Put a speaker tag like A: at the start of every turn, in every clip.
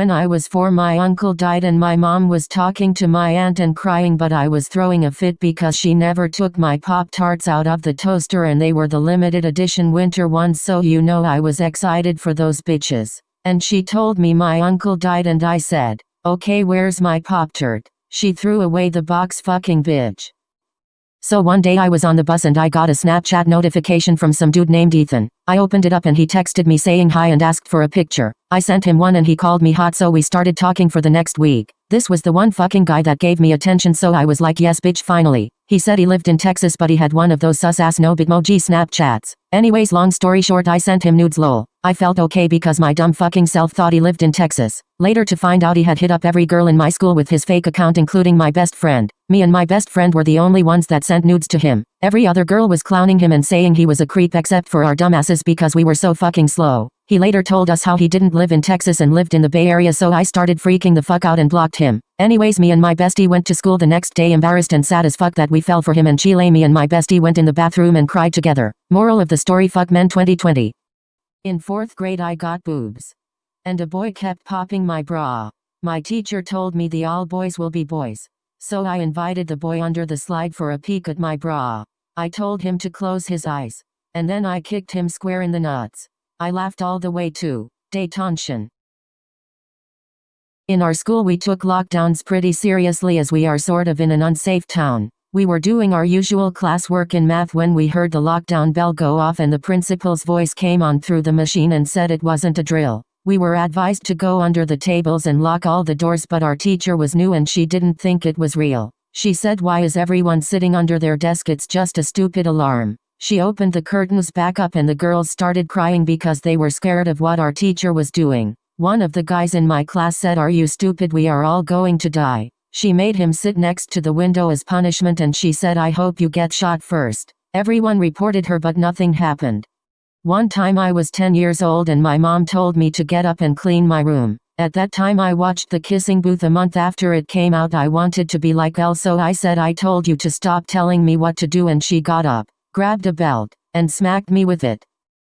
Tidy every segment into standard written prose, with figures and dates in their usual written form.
A: When I was 4, my uncle died and my mom was talking to my aunt and crying, but I was throwing a fit because she never took my Pop-Tarts out of the toaster and they were the limited edition winter ones, so you know I was excited for those bitches. And she told me my uncle died and I said, okay, where's my Pop-Tart? She threw away the box, fucking bitch. So one day I was on the bus and I got a Snapchat notification from some dude named Ethan. I opened it up and he texted me saying hi and asked for a picture. I sent him one and he called me hot, so we started talking for the next week. This was the one fucking guy that gave me attention, so I was like, yes bitch, finally. He said he lived in Texas but he had one of those sus-ass no bitmoji Snapchats. Anyways, long story short, I sent him nudes, lol. I felt okay because my dumb fucking self thought he lived in Texas. Later to find out he had hit up every girl in my school with his fake account, including my best friend. Me and my best friend were the only ones that sent nudes to him. Every other girl was clowning him and saying he was a creep except for our dumbasses because we were so fucking slow. He later told us how he didn't live in Texas and lived in the Bay Area, so I started freaking the fuck out and blocked him. Anyways, me and my bestie went to school the next day embarrassed and sad as fuck that we fell for him, and Chile, me and my bestie went in the bathroom and cried together. Moral of the story, fuck men 2020. In 4th grade I got boobs. And a boy kept popping my bra. My teacher told me the all boys will be boys. So I invited the boy under the slide for a peek at my bra. I told him to close his eyes. And then I kicked him square in the nuts. I laughed all the way to detention. In our school we took lockdowns pretty seriously as we are sort of in an unsafe town. We were doing our usual classwork in math when we heard the lockdown bell go off and the principal's voice came on through the machine and said it wasn't a drill. We were advised to go under the tables and lock all the doors, but our teacher was new and she didn't think it was real. She said, why is everyone sitting under their desk? It's just a stupid alarm. She opened the curtains back up and the girls started crying because they were scared of what our teacher was doing. One of the guys in my class said, are you stupid? We are all going to die. She made him sit next to the window as punishment and she said, I hope you get shot first. Everyone reported her but nothing happened. One time I was 10 years old and my mom told me to get up and clean my room. At that time I watched The Kissing Booth a month after it came out. I wanted to be like Elle, so I said, I told you to stop telling me what to do, and she got up, grabbed a belt, and smacked me with it.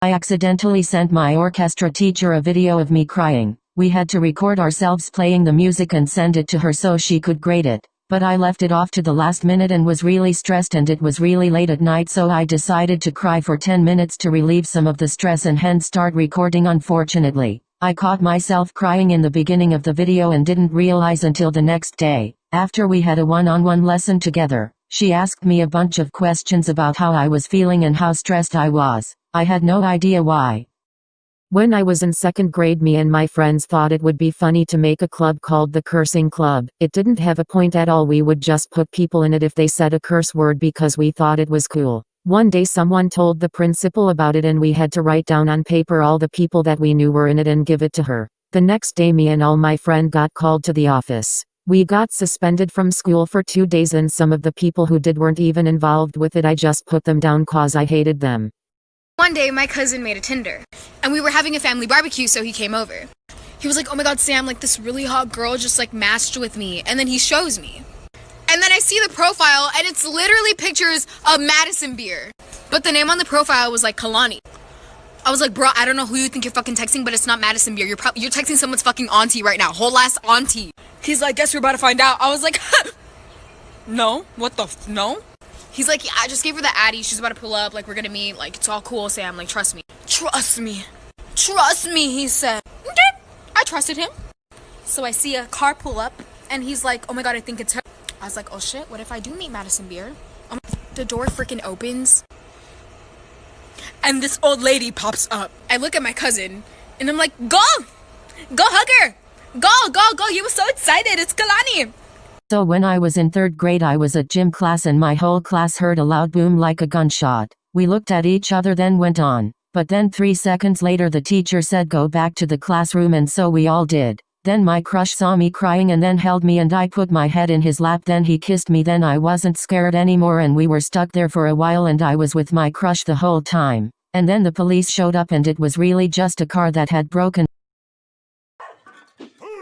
A: I accidentally sent my orchestra teacher a video of me crying. We had to record ourselves playing the music and send it to her so she could grade it. But I left it off to the last minute and was really stressed, and it was really late at night, so I decided to cry for 10 minutes to relieve some of the stress and hence start recording. Unfortunately, I caught myself crying in the beginning of the video and didn't realize until the next day. After we had a one-on-one lesson together, she asked me a bunch of questions about how I was feeling and how stressed I was. I had no idea why. When I was in 2nd grade, me and my friends thought it would be funny to make a club called the Cursing Club. It didn't have a point at all. We would just put people in it if they said a curse word because we thought it was cool. One day someone told the principal about it and we had to write down on paper all the people that we knew were in it and give it to her. The next day me and all my friend got called to the office. We got suspended from school for 2 days and some of the people who did weren't even involved with it. I just put them down cause I hated them.
B: One day my cousin made a Tinder and we were having a family barbecue, so he came over. He was like, oh my god Sam, like this really hot girl just like matched with me, and then he shows me. And then I see the profile and it's literally pictures of Madison beer. But the name on the profile was like Kalani. I was like, bro, I don't know who you think you're fucking texting, but it's not Madison beer. You're texting someone's fucking auntie right now. Whole ass auntie. He's like, guess we're about to find out. I was like, no, what the no? He's like, yeah, I just gave her the Addy. She's about to pull up. Like, we're gonna meet. Like, it's all cool, Sam. Like, trust me. Trust me. Trust me, he said. Okay. I trusted him. So I see a car pull up, and he's like, oh my god, I think it's her. I was like, oh shit, what if I do meet Madison Beer? The door freaking opens, and this old lady pops up. I look at my cousin, and I'm like, go! Go hug her! Go! You were so excited. It's Kalani.
A: So when I was in 3rd grade I was at gym class and my whole class heard a loud boom like a gunshot. We looked at each other then went on. But then 3 seconds later the teacher said go back to the classroom, and so we all did. Then my crush saw me crying and then held me and I put my head in his lap. Then he kissed me. Then I wasn't scared anymore and we were stuck there for a while and I was with my crush the whole time. And then the police showed up and it was really just a car that had broken.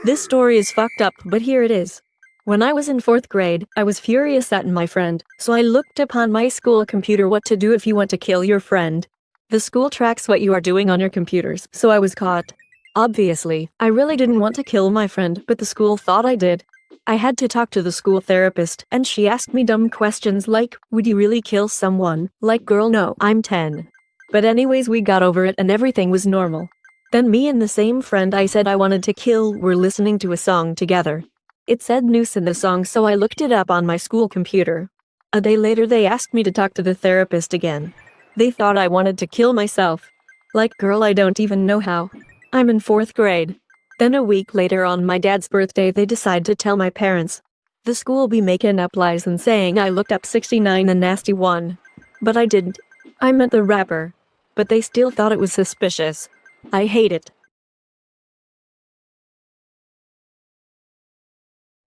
C: This story is fucked up, but here it is. When I was in 4th grade, I was furious at my friend, so I looked upon my school computer what to do if you want to kill your friend. The school tracks what you are doing on your computers, so I was caught. Obviously, I really didn't want to kill my friend, but the school thought I did. I had to talk to the school therapist, and she asked me dumb questions like, would you really kill someone? Like, girl, no, I'm 10. But anyways, we got over it and everything was normal. Then me and the same friend I said I wanted to kill were listening to a song together. It said noose in the song, so I looked it up on my school computer. A day later they asked me to talk to the therapist again. They thought I wanted to kill myself. Like, girl, I don't even know how. I'm in 4th grade. Then a week later on my dad's birthday they decide to tell my parents. The school be making up lies and saying I looked up 69 and nasty one. But I didn't. I meant the rapper. But they still thought it was suspicious. I hate it.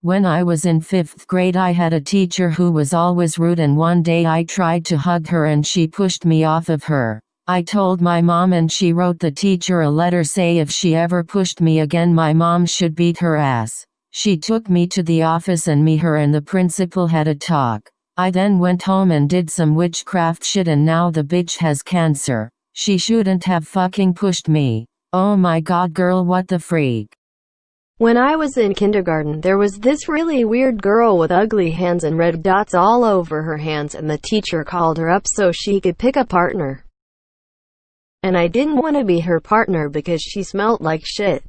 A: When I was in 5th grade I had a teacher who was always rude, and one day I tried to hug her and she pushed me off of her. I told my mom and she wrote the teacher a letter say if she ever pushed me again my mom should beat her ass. She took me to the office and her and the principal had a talk. I then went home and did some witchcraft shit and now the bitch has cancer. She shouldn't have fucking pushed me. Oh my god girl, what the freak.
D: When I was in kindergarten, there was this really weird girl with ugly hands and red dots all over her hands, and the teacher called her up so she could pick a partner. And I didn't want to be her partner because she smelled like shit.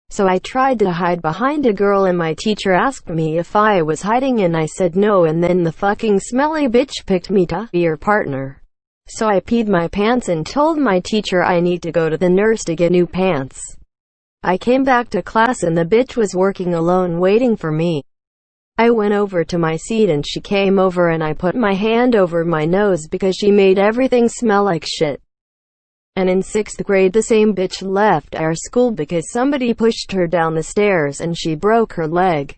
D: So I tried to hide behind a girl and my teacher asked me if I was hiding and I said no, and then the fucking smelly bitch picked me to be her partner. So I peed my pants and told my teacher I need to go to the nurse to get new pants. I came back to class and the bitch was working alone waiting for me. I went over to my seat and she came over and I put my hand over my nose because she made everything smell like shit. And in 6th grade the same bitch left our school because somebody pushed her down the stairs and she broke her leg.